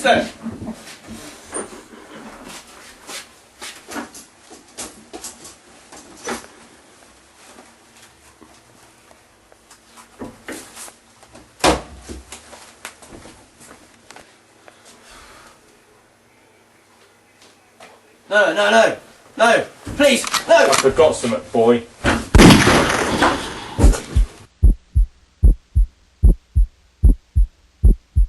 then. No, please, no! I forgot something, boy.